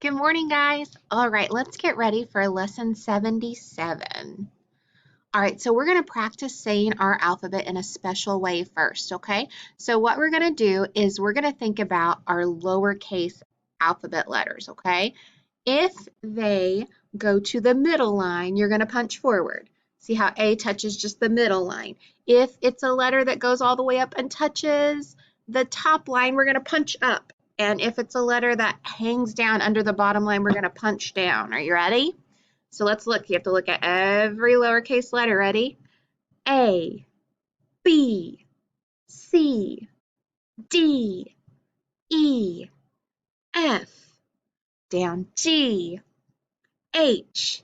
Good morning, guys. All right, let's get ready for lesson 77. All right, so we're going to practice saying our alphabet in a special way first, okay? So what we're going to do is we're going to think about our lowercase alphabet letters, okay? If they go to the middle line, you're going to punch forward. See how A touches just the middle line. If it's a letter that goes all the way up and touches the top line, we're going to punch up. And if it's a letter that hangs down under the bottom line, we're going to punch down. Are you ready? So let's look. You have to look at every lowercase letter. Ready? A, B, C, D, E, F, down G, H,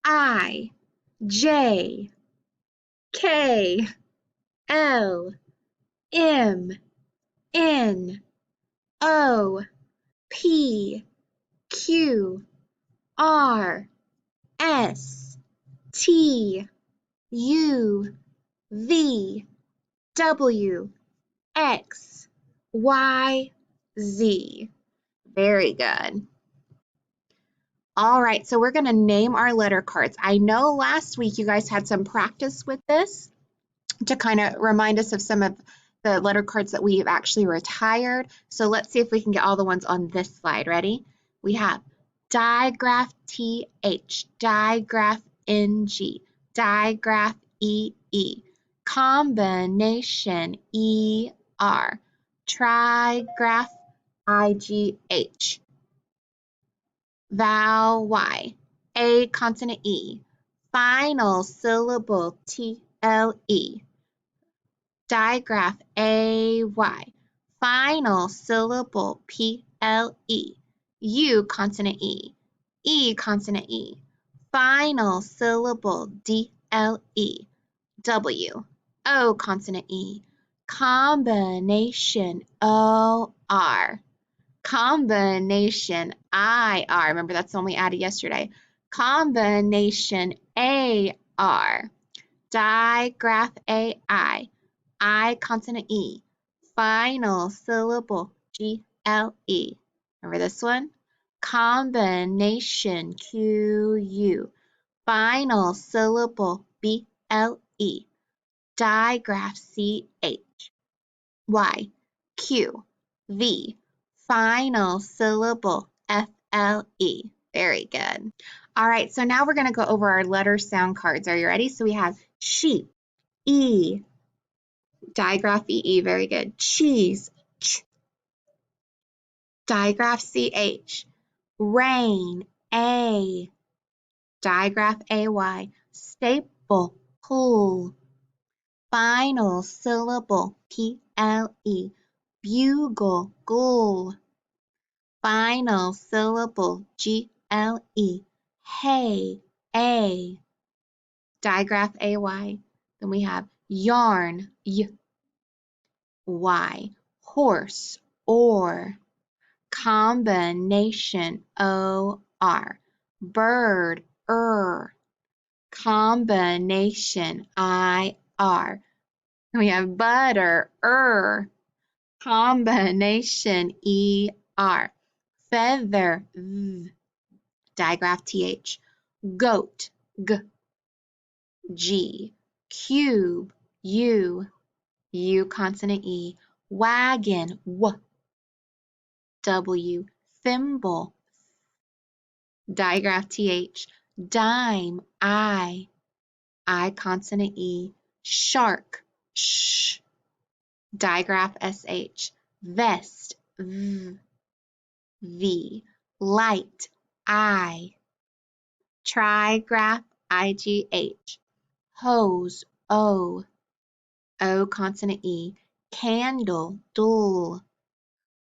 I, J, K, L, M, N, O, P, Q, R, S, T, U, V, W, X, Y, Z. Very good. All right, so we're going to name our letter cards. I know last week you guys had some practice with this to kind of remind us of some of the letter cards that we've actually retired. So let's see if we can get all the ones on this slide. Ready? We have digraph TH, digraph NG, digraph EE, combination ER, trigraph IGH, vowel Y, A consonant E, final syllable TLE, digraph AY, final syllable PLE, U consonant E consonant E, final syllable DLE, W, O consonant E, combination OR, combination IR, remember that's the one we added yesterday, combination AR, digraph AI, I consonant E, final syllable GLE. Remember this one? Combination QU, final syllable BLE, digraph CH, Y, Q, V, final syllable FLE. Very good. All right, so now we're going to go over our letter sound cards. Are you ready? So we have sheep, E, digraph EE, very good. Cheese, ch. Digraph CH. Rain, A. Digraph AY. Staple, pull. Final syllable, PLE. Bugle, gull. Final syllable, GLE. Hay, A. Digraph AY. Then we have yarn, Y, horse, or, combination, OR, bird, combination, IR. We have butter, combination, ER, feather, digraph TH, goat, G, cube, U consonant E, wagon, W, thimble, digraph TH, dime, I consonant E, shark, sh, digraph SH, vest, V, light, I, trigraph IGH, hose, O consonant E, candle, dull,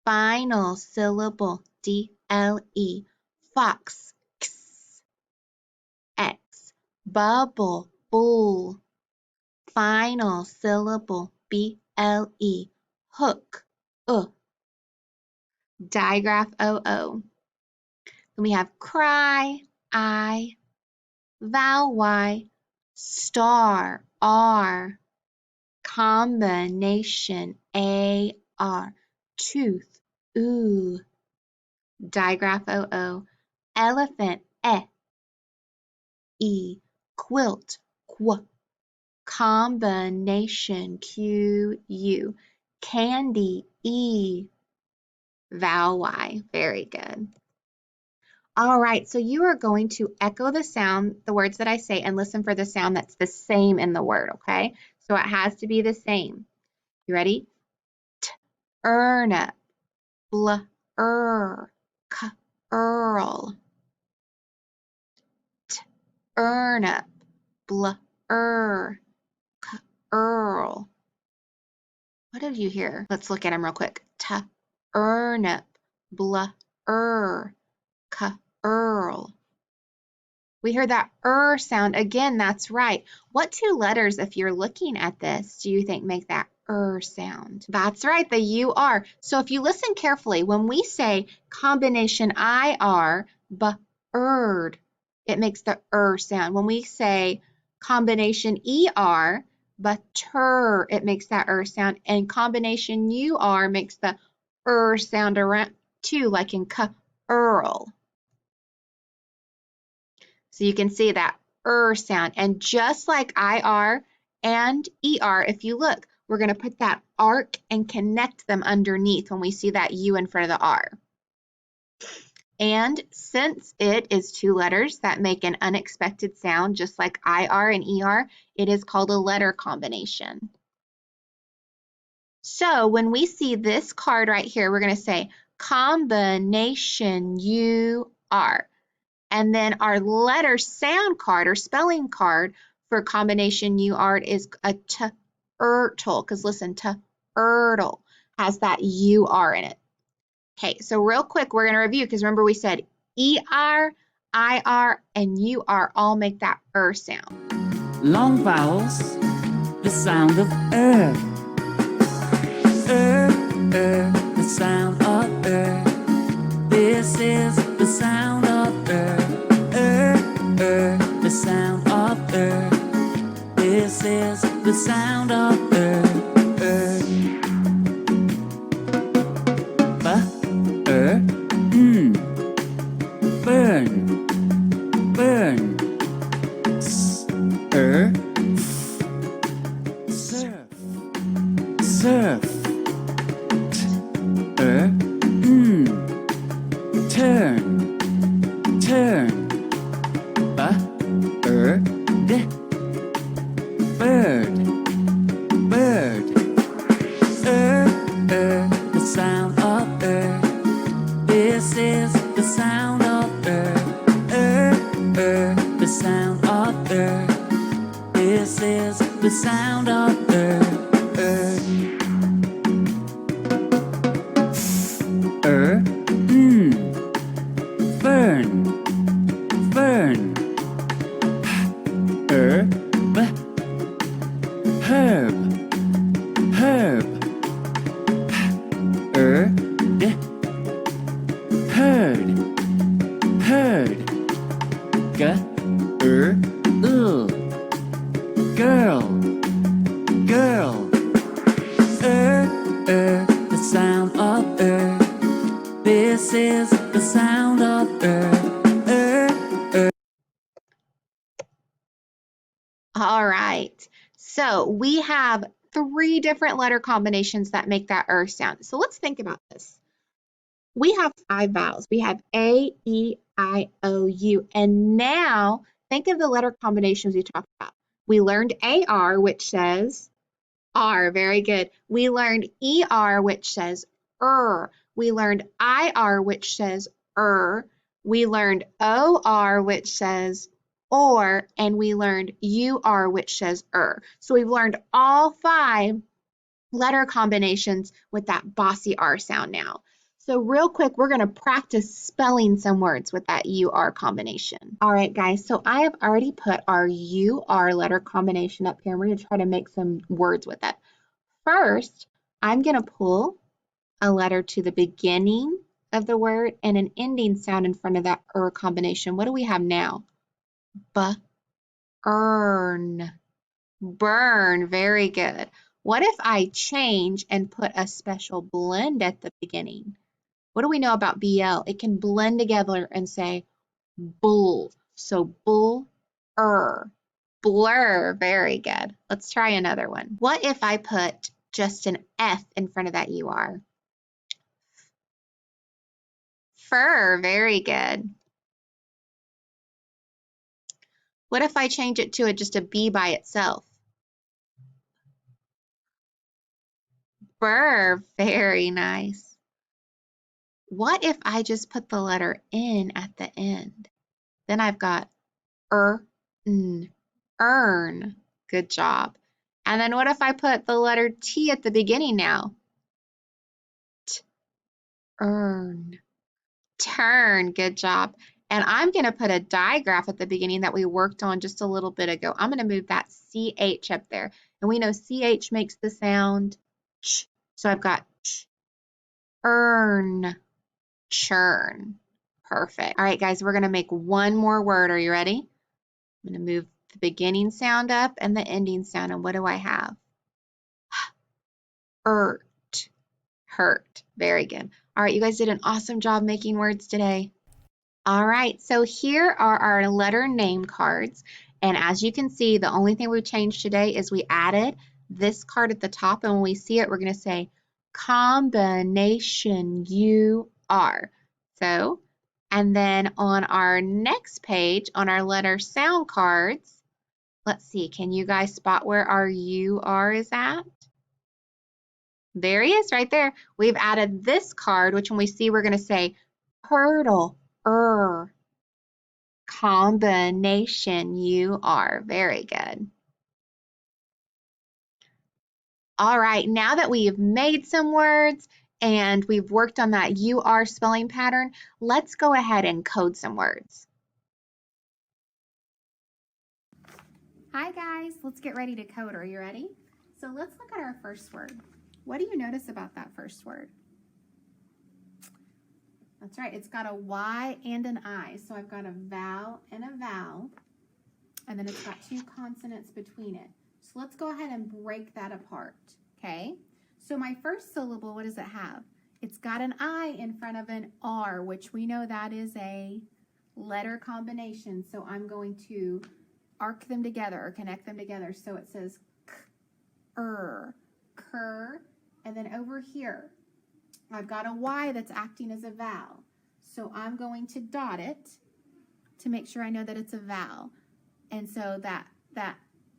final syllable, DLE, fox, X, bubble, bull, final syllable, BLE, hook, digraph OO. Then we have cry, I, vowel Y, star, R, combination AR, tooth, digraph O-O, elephant, E, quilt, Qu, combination, Q-U, candy, E, vowel Y. Very good. All right, so you are going to echo the sound, the words that I say, and listen for the sound that's the same in the word, okay? So it has to be the same. You ready? T, Turnip, bl, k, earl. T, Turnip, bl, k, earl. What did you hear? Let's look at them real quick. T, Turnip, bl, k, earl. We heard that sound again. That's right. What two letters, if you're looking at this, do you think make that sound? That's right, the UR. So if you listen carefully, when we say combination IR, bird, it makes the sound. When we say combination ER, butter, it makes that sound. And combination UR makes the sound around too, like in earl. So you can see that sound. And just like IR and ER, if you look, we're going to put that arc and connect them underneath when we see that U in front of the R. And since it is two letters that make an unexpected sound, just like IR and ER, it is called a letter combination. So when we see this card right here, we're going to say combination UR. And then our letter sound card or spelling card for combination UR is a turtle, because listen, turtle has that UR in it. Okay, so real quick, we're going to review, because remember we said ER, IR, and UR all make that sound. Long vowels, the sound of the sound of This is the sound of the sound of This is the sound of burn, burn, surf, surf, turn, turn, bird, bird, bird, the sound of This is the sound of the sound of This is the sound of burn, burn, herb, herb, herd, herd, girl, girl, the sound of This is the sound of All right, so we have 3 different letter combinations that make that sound. So let's think about this. We have 5 vowels. We have A, E, I, O, U. And now think of the letter combinations we talked about. We learned AR, which says R. Very good. We learned ER, which says We learned IR, which says We learned OR, which says or. And we learned UR, which says So we've learned all 5 letter combinations with that bossy R sound now. So real quick, we're going to practice spelling some words with that UR combination. All right, guys, so I have already put our UR letter combination up here, and we're going to try to make some words with it. First, I'm going to pull a letter to the beginning of the word and an ending sound in front of that combination. What do we have now? Burn. Burn. Very good. What if I change and put a special blend at the beginning? What do we know about BL? It can blend together and say bull. So bull, blur. Very good. Let's try another one. What if I put just an F in front of that UR? Fur. Very good. What if I change it to just a B by itself? Burr. Very nice. What if I just put the letter N at the end? Then I've got earn. Good job. And then what if I put the letter T at the beginning now? Earn. Turn. Good job. And I'm going to put a digraph at the beginning that we worked on just a little bit ago. I'm going to move that CH up there. And we know CH makes the sound ch. So I've got ch, earn, churn. Perfect. All right, guys, we're going to make one more word. Are you ready? I'm going to move the beginning sound up and the ending sound. And what do I have? Hurt. Hurt. Very good. All right, you guys did an awesome job making words today. All right, so here are our letter name cards. And as you can see, the only thing we changed today is we added this card at the top. And when we see it, we're going to say combination UR. So, and then on our next page, on our letter sound cards, let's see, can you guys spot where our UR is at? There he is right there. We've added this card, which when we see, we're going to say hurdle, combination UR. Very good. All right, now that we've made some words and we've worked on that UR spelling pattern, let's go ahead and code some words. Hi guys, let's get ready to code. Are you ready? So let's look at our first word. What do you notice about that first word? That's right, it's got a Y and an I. So I've got a vowel and a vowel, and then it's got two consonants between it. So let's go ahead and break that apart, okay? So my first syllable, what does it have? It's got an I in front of an R, which we know that is a letter combination. So I'm going to arc them together or connect them together. So it says cur, and then over here, I've got a Y that's acting as a vowel. So I'm going to dot it to make sure I know that it's a vowel. And so that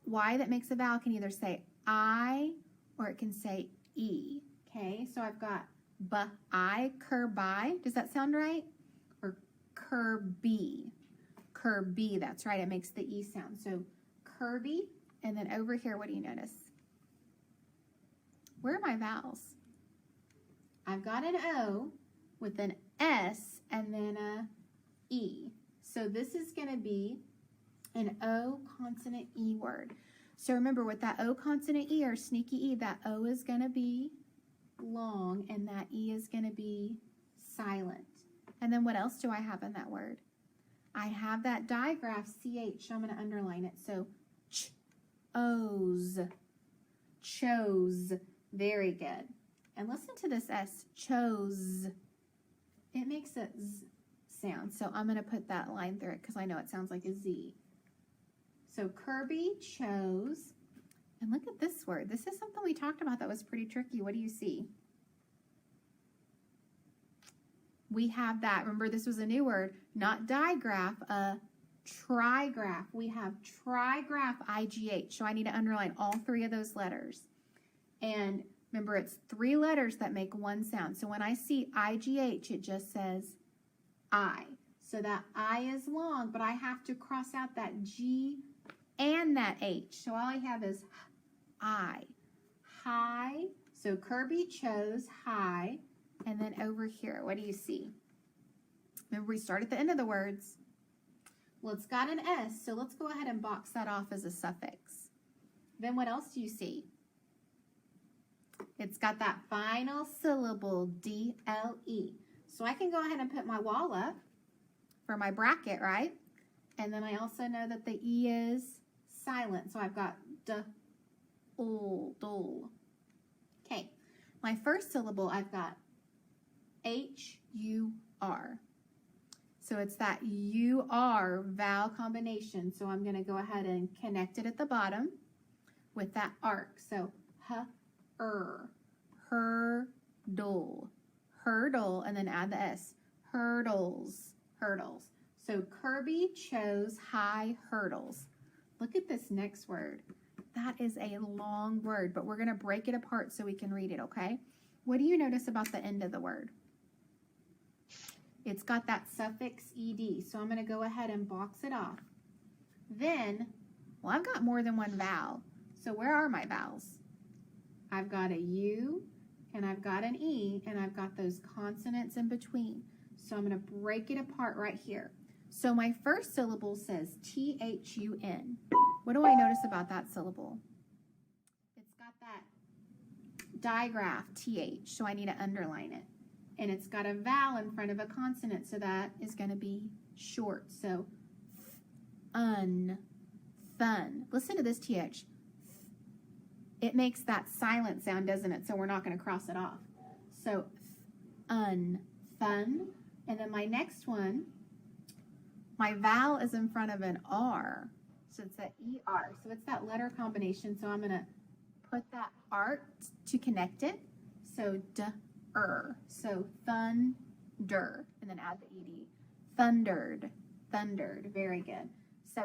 Y that makes a vowel can either say I or it can say E. Okay, so I've got B-I, cur-by. Does that sound right? Or cur-bee. Cur-bee, that's right, it makes the E sound. So Kirby, and then over here, what do you notice? Where are my vowels? I've got an O with an S and then a E. So this is going to be an O consonant E word. So remember, with that O consonant E or sneaky E, that O is going to be long and that E is going to be silent. And then what else do I have in that word? I have that digraph CH, so I'm going to underline it. So ch-o's, chose. Very good. And listen to this S, chose. It makes a Z sound, so I'm going to put that line through it because I know it sounds like a Z. So Kirby chose. And look at this word. This is something we talked about that was pretty tricky. What do you see? We have that. Remember, this was a new word, not digraph, a trigraph. We have trigraph IGH, so I need to underline all three of those letters. And remember, it's three letters that make one sound. So when I see IGH, it just says I. So that I is long, but I have to cross out that G and that H. So all I have is I. High. So Kirby chose high. And then over here, what do you see? Remember, we start at the end of the words. Well, it's got an S, so let's go ahead and box that off as a suffix. Then what else do you see? It's got that final syllable, D-L-E. So I can go ahead and put my wall up for my bracket, right? And then I also know that the E is silent. So I've got D-ul, dul. Okay, my first syllable, I've got H-U-R. So it's that U-R vowel combination. So I'm going to go ahead and connect it at the bottom with that arc. So h-er, hurdle, hurdle, and then add the S. Hurdles, hurdles. So Kirby chose high hurdles. Look at this next word. That is a long word, but we're going to break it apart so we can read it, okay? What do you notice about the end of the word? It's got that suffix ed, so I'm going to go ahead and box it off. Then, well, I've got more than one vowel. So where are my vowels? I've got a U, and I've got an E, and I've got those consonants in between. So I'm going to break it apart right here. So my first syllable says T-H-U-N. What do I notice about that syllable? It's got that digraph TH, so I need to underline it. And it's got a vowel in front of a consonant, so that is going to be short. So fun. Listen to this TH. It makes that silent sound, doesn't it? So we're not going to cross it off. So fun. And then my next one, my vowel is in front of an R. So it's that ER. So it's that letter combination. So I'm going to put that R to connect it. So d-er. So thunder. And then add the ed. Thundered. Very good. So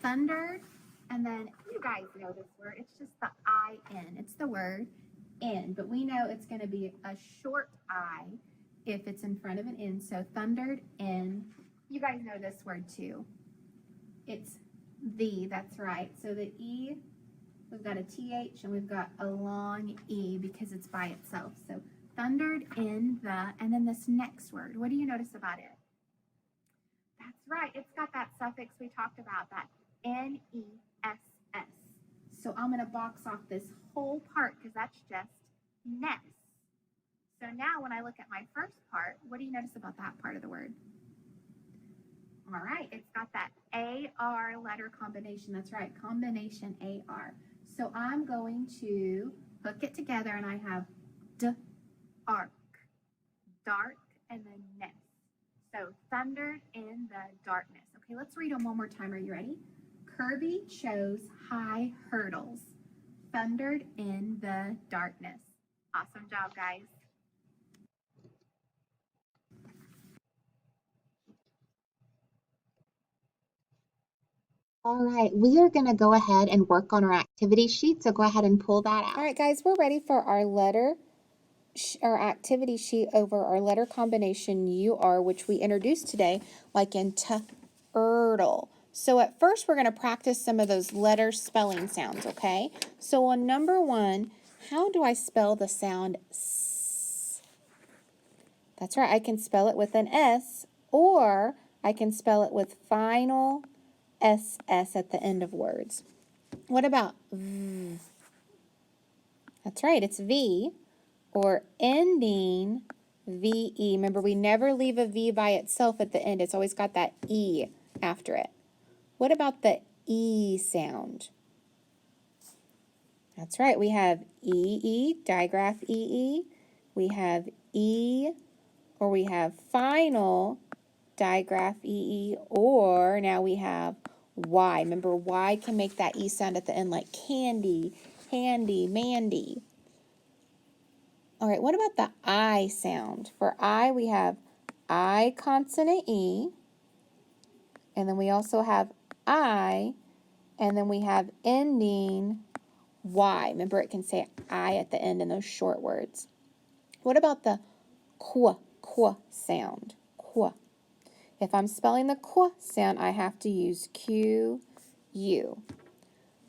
thundered. And then you guys know this word. It's just the I-N. It's the word in. But we know it's going to be a short I if it's in front of an N. So thundered in. You guys know this word too. It's the, that's right. So the E, we've got a TH and we've got a long E because it's by itself. So thundered in the, and then this next word, what do you notice about it? That's right. It's got that suffix we talked about, that N-E-S-S. So I'm going to box off this whole part because that's just ness. So now when I look at my first part, what do you notice about that part of the word? All right, it's got that A-R letter combination. That's right, combination A-R. So I'm going to hook it together and I have D-ark, dark, and then ness. So thundered in the darkness. Okay, let's read them one more time. Are you ready? Kirby chose high hurdles, thundered in the darkness. Awesome job, guys. All right, we are going to go ahead and work on our activity sheet, so go ahead and pull that out. All right, guys, we're ready for our activity sheet over our letter combination UR, which we introduced today, like in turtle. So at first, we're going to practice some of those letter spelling sounds, okay? So on number 1, how do I spell the sound S? That's right, I can spell it with an S, or I can spell it with final SS at the end of words. What about V? That's right, it's V, or ending VE. Remember, we never leave a V by itself at the end. It's always got that E after it. What about the E sound? That's right, we have EE, digraph EE. We have E, or we have final, digraph EE, or now we have Y. Remember, Y can make that E sound at the end like candy, handy, mandy. All right, what about the I sound? For I, we have I consonant E, and then we also have I, and then we have ending Y. Remember, it can say I at the end in those short words. What about the qu sound? Qu. If I'm spelling the qu sound, I have to use Q, U.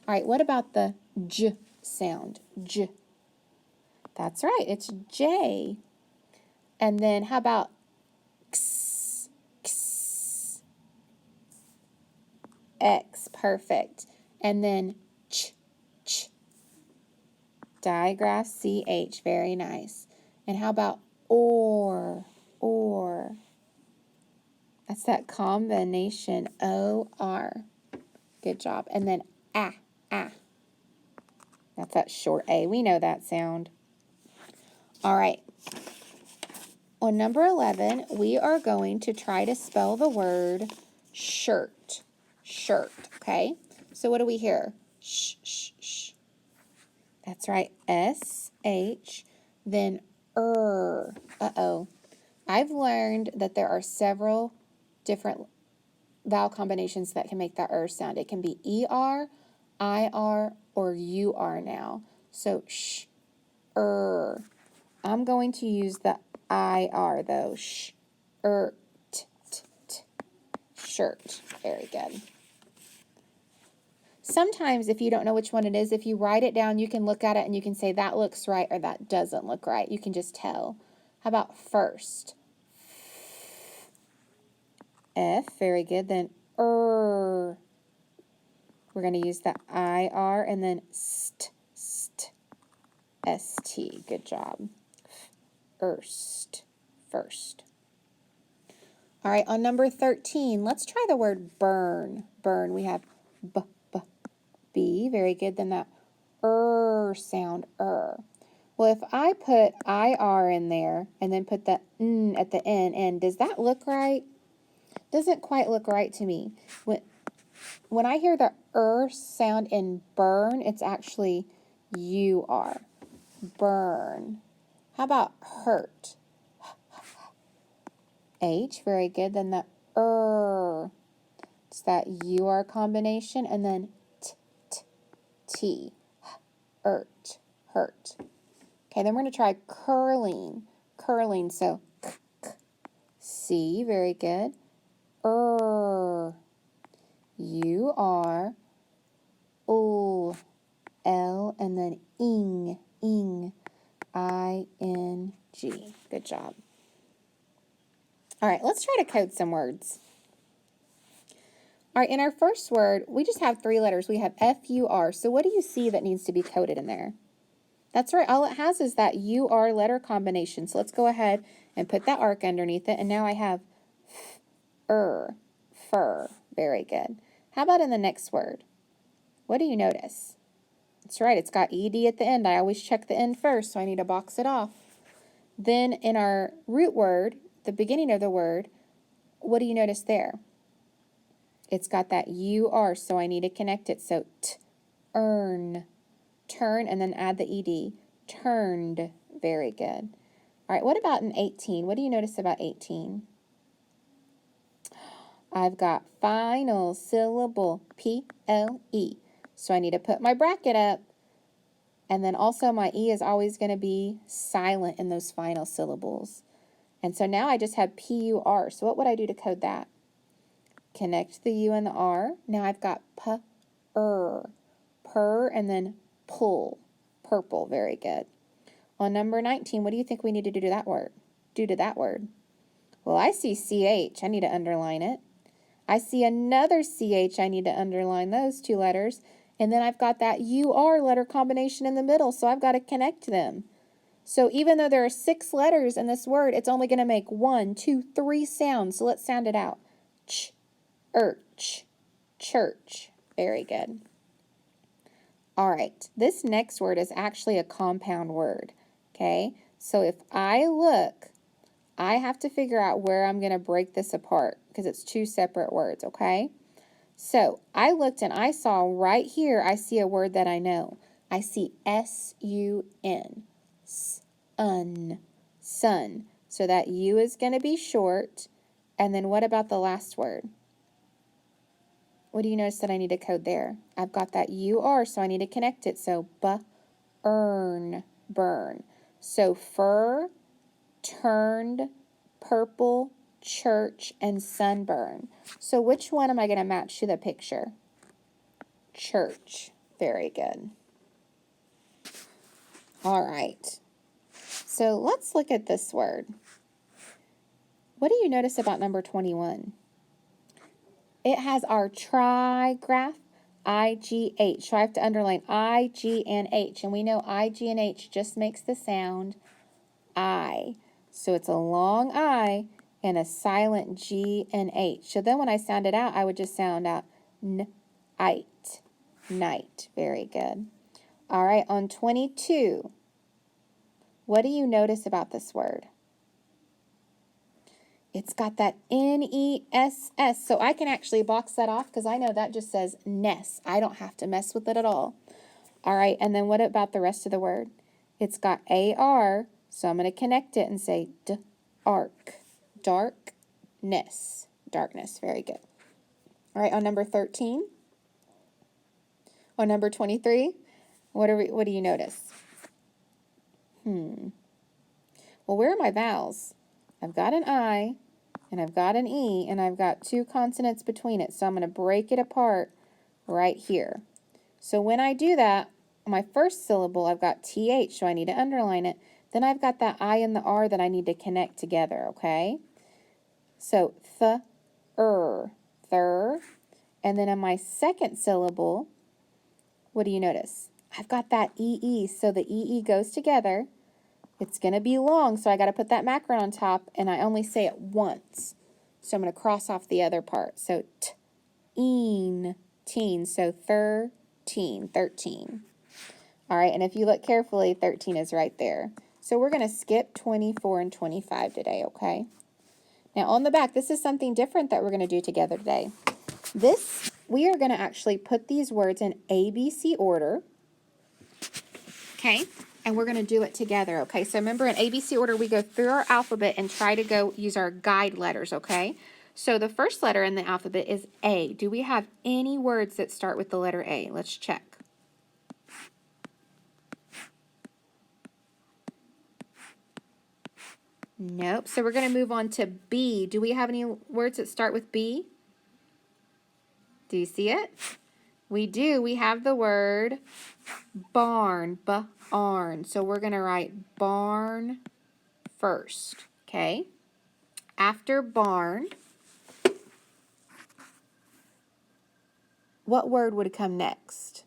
All right, what about the j sound? J. That's right, it's J. And then how about x, x, X, perfect. And then ch, ch, digraph CH, very nice. And how about or? That's that combination OR. Good job. And then ah. That's that short A. We know that sound. All right. On number 11, we are going to try to spell the word shirt. Shirt, okay? So what do we hear? Sh, sh, sh. That's right, S-H, then Uh-oh. I've learned that there are several different vowel combinations that can make that sound. It can be E-R, I-R, or U-R now. So sh, I'm going to use the I-R though. Sh, t, t, t. Shirt. Very good. Sometimes if you don't know which one it is, if you write it down, you can look at it and you can say that looks right or that doesn't look right. You can just tell. How about first? F, very good. Then We're going to use the I-R and then st, st, S-T. Good job. First. All right, on number 13, let's try the word burn. Burn, we have b, b, b. Very good. Then that sound, Well, if I put I-R in there and then put the n at the end, does that look right? Doesn't quite look right to me. When I hear the sound in burn, it's actually U-R. Burn. How about hurt? H, very good. Then the it's that U-R combination, and then T, hurt. Okay, then we're going to try curling. So C, very good. U-R, L, and then ing, I-N-G. Good job. All right, let's try to code some words. All right, in our first word, we just have 3 letters. We have F-U-R. So what do you see that needs to be coded in there? That's right. All it has is that U-R letter combination. So let's go ahead and put that arc underneath it. And now I have fur. Very good. How about in the next word? What do you notice? That's right. It's got ED at the end. I always check the end first, so I need to box it off. Then in our root word, the beginning of the word, what do you notice there? It's got that U-R, so I need to connect it. So earn. Turn, and then add the ED. Turned. Very good. All right, what about in 18? What do you notice about 18? I've got final syllable, P-L-E. So I need to put my bracket up. And then also my E is always going to be silent in those final syllables. And so now I just have P-U-R. So what would I do to code that? Connect the U and the R. Now I've got P-er. Purr, and then pull. Purple. Very good. On number 19, what do you think we need to do to that word? Well, I see CH. I need to underline it. I see another CH. I need to underline those 2 letters. And then I've got that UR letter combination in the middle, so I've got to connect them. So even though there are 6 letters in this word, it's only going to make 1, 2, 3 sounds. So let's sound it out. Ch, church. Very good. All right, this next word is actually a compound word, okay? So if I look, I have to figure out where I'm going to break this apart because it's 2 separate words, okay? So I looked and I saw right here, I see a word that I know. I see S-U-N, sun. So that U is going to be short. And then what about the last word? What do you notice that I need to code there? I've got that U-R, so I need to connect it. So burn. So fur, turned, purple, church, and sunburn. So which one am I going to match to the picture? Church. Very good. All right. So let's look at this word. What do you notice about number 21? It has our trigraph, I-G-H. So I have to underline I, G, and H. And we know I, G, and H just makes the sound I. So it's a long I and a silent G and H. So then when I sound it out, I would just sound out night. Very good. All right, on 22, what do you notice about this word? It's got that N-E-S-S. So I can actually box that off because I know that just says ness. I don't have to mess with it at all. All right, and then what about the rest of the word? It's got A-R, so I'm going to connect it and say D-ark. Darkness. Darkness. Very good. All right, on number 13. On number 23, what do you notice? Well, where are my vowels? I've got an I, and I've got an E, and I've got two consonants between it, so I'm going to break it apart right here. So when I do that, my first syllable, I've got TH, so I need to underline it. Then I've got that I and the R that I need to connect together, okay? So thir. And then on my second syllable, what do you notice? I've got that EE, so the EE goes together. It's going to be long, so I got to put that macron on top, and I only say it once. So I'm going to cross off the other part. So teen, so 13. All right, and if you look carefully, 13 is right there. So we're going to skip 24 and 25 today, okay? Now on the back, this is something different that we're going to do together today. We are going to actually put these words in ABC order, okay? And we're going to do it together, okay? So remember, in ABC order, we go through our alphabet and try to go use our guide letters, okay? So the first letter in the alphabet is A. Do we have any words that start with the letter A? Let's check. Nope. So we're going to move on to B. Do we have any words that start with B? Do you see it? We do. We have the word barn, barn. So we're going to write barn first, okay? After barn, what word would come next?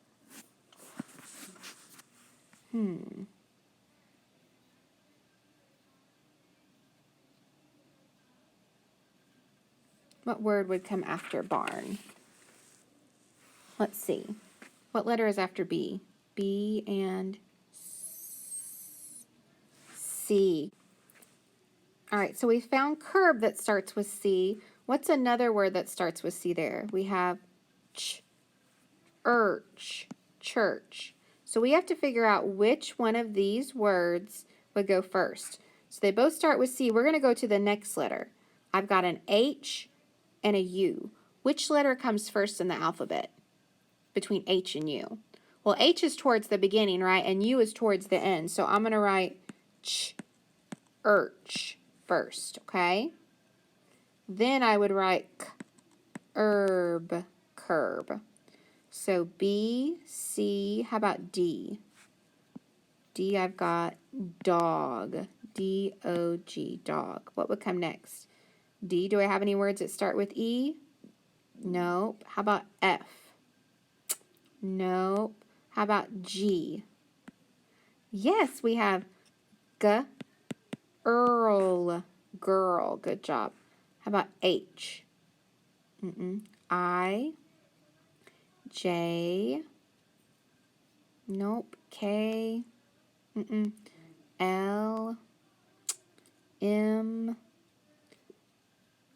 What word would come after barn? Let's see. What letter is after B? B and C. All right, so we found curb that starts with C. What's another word that starts with C there? We have church. So we have to figure out which one of these words would go first. So they both start with C. We're going to go to the next letter. I've got an H and a U. Which letter comes first in the alphabet between H and U? Well, H is towards the beginning, right? And U is towards the end. So I'm going to write church first, okay? Then I would write curb. So B, C, how about D? D, I've got dog, D-O-G, dog. What would come next? D, do I have any words that start with E? Nope. How about F? Nope. How about G? Yes, we have girl. Good job. How about H? I, J, nope, K, L, M,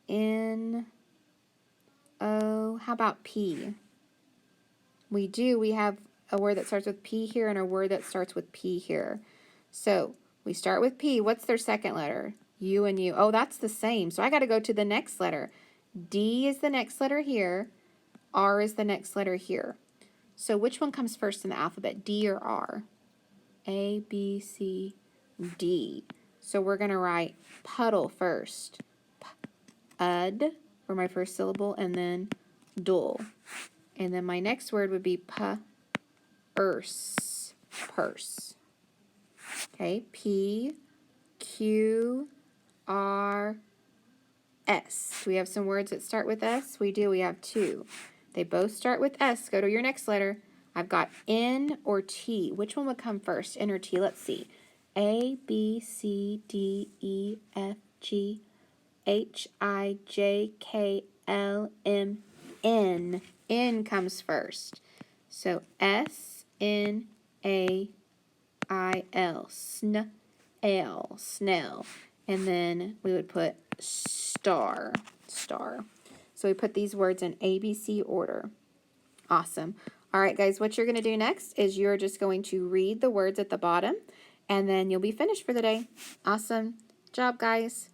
N, O. How about P? We do. We have a word that starts with P here and a word that starts with P here. So we start with P. What's their second letter? U and U. Oh, that's the same. So I got to go to the next letter. D is the next letter here. R is the next letter here. So which one comes first in the alphabet, D or R? A, B, C, D. So we're going to write puddle first. Ud for my first syllable, and then dul. And then my next word would be purse. Okay, P, Q, R, S. Do we have some words that start with S? We do. We have two. They both start with S. Go to your next letter. I've got N or T. Which one would come first, N or T? Let's see. A, B, C, D, E, F, G, H, I, J, K, L, M, N. N comes first. So S, N, A, I, L. Snell. and then we would put star, star. So we put these words in ABC order. Awesome. All right, guys, what you're going to do next is you're just going to read the words at the bottom, and then you'll be finished for the day. Awesome job, guys.